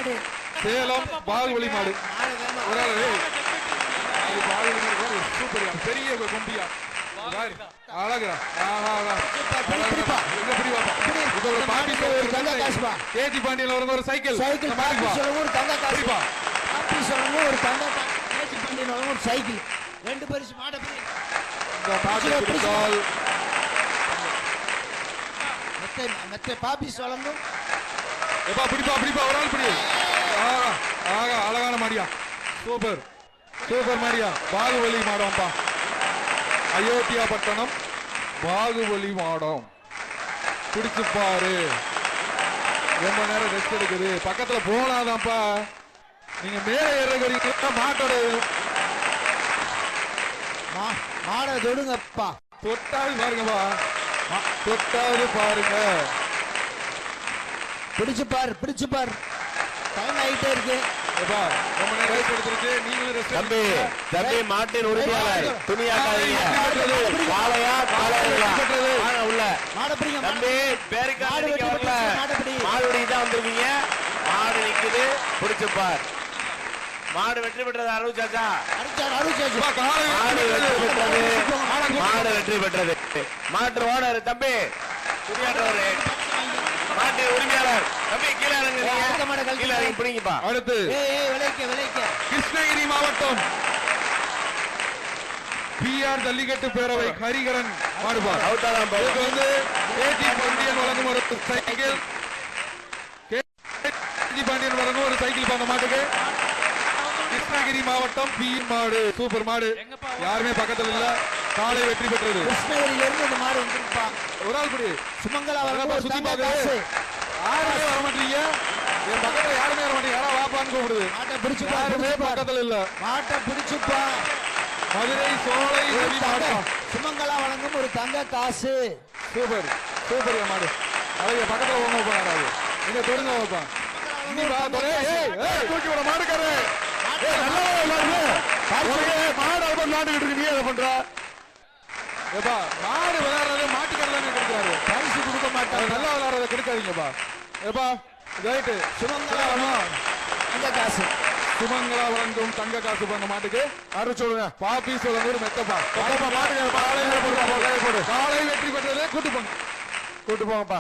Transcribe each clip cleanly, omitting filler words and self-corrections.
மாடு சேலம் பாகுபலி மாடு ஒரு ஆளு பாகுபலி மாடு சூப்பர் பெரிய கொம்பியா அழகா கேஜி பாண்டியன் ஒரு சைக்கிள் ஒரு தங்க காசு ஒரு தங்க கேஜி பாண்டியன் ஒரு சைக்கிள் 2 பரிசு மாடு மெத்தை பாபிஸ் வழங்கும் பிடிப்பா ஒரு ஆள் பிடி அழகான மாடியா சூப்பர் மாடியா பாகுபலி மாடம்ப்பா அயோத்தியா பட்டணம் பாகுபலி மாடம் பிடிச்சு பாரு ரொம்ப நேரம் ரெஸ்ட் எடுக்குது பக்கத்துல போனாதான்ப்பா நீங்க மேல ஏறீங்க மாட்டோட மாட தொடுங்கப்பா தொட்டாவது பாருங்கப்பா தொட்டாவது பாருங்க பிடிச்சு பாரு டைம் ஆயிட்டே இருக்கு ரொம்ப நேரம் ரெஸ்ட் எடுத்துருக்கு நீங்களும் ரெஸ்ட் தம்பி மாட்டின் உரிமையாளர் துணியாக்காதீங்க உள்ள மாடு பிடிங்க தம்பி பேருக்கு வரல மாடு தான் வந்திருக்கீங்க மாடு நிக்குது பிடிச்சு பார் மாடு வெற்றி பெற்றது அருச்சாச்சா மாடு வெற்றி பெற்றது மாட்டு ஓனர் தம்பி துணியாட்டவர் மாட்டு உரிமையாளர் தம்பி கீழே பிடிங்கப்பா அடுத்து கிருஷ்ணகிரி மாவட்டம் பிஆர் ஜல்லிக்கட்டு பேரவை ஹரிகரன் மாடுபார் வந்து கேஜி பாண்டியன் வழங்கும் ஒரு சைக்கிள் கேஜி பாண்டியன் வழங்கும் ஒரு சைக்கிள் அந்த மாட்டுக்கு கிருஷ்ணகிரி மாவட்டம் பி மாடு சூப்பர் மாடு யாருமே பக்கத்துல இல்ல காலை வெற்றி பெற்றது கிருஷ்ணகிரியில இருந்து இந்த மாடு வந்திருப்பா ஒரு ஆள் படி சுமங்கலா சுத்தி பாக்குது யாருமே வர மாட்டீங்க என் பக்கத்துல யாருமே வர மாட்டீங்க யாரா வாப்பான்னு கூப்பிடுது மாட்டை பிடிச்சு யாருமே பக்கத்துல இல்ல மாட்டை பிடிச்சுப்பா மதுரை சோலை சுமங்கலா வழங்கும் ஒரு தங்க காசு சூப்பர் மாடு அதைய பக்கத்துல ஒண்ணு போனாரு நீங்க தொடுங்க வைப்பான் தூக்கி விட மாடுக்காரு மாடு நாட்டுக்கிட்டு இருக்கு நீ அதை பண்ற ஏப்பா மாடு விளையாடுறத மாட்டுக்கறதானே கொடுக்குறாரு பரிசு கொடுக்க மாட்டாரு நல்லா விளையாடுறத கொடுக்காதீங்கப்பா ஏப்பா ரைட்டு சுமங்கலா தங்க காசு சுமங்கலா வழங்கும் தங்க காசு பண்ண மாட்டுக்கு அரைச்சோடுங்க பாப்பி சொல்லுங்க மெத்தப்பா மாட்டுக்கு காலை வெற்றி பெற்றது கூட்டு போங்கப்பா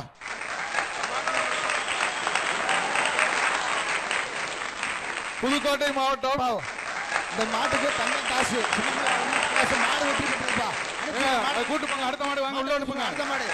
புதுக்கோட்டை மாவட்டம் இந்த மாட்டுக்கு தங்க காசு மாடு வெற்றி பெற்றதுப்பா கூட்டு போங்க அடுத்த மாடு வாங்க உள்ள அனுப்புங்க அடுத்த மாடு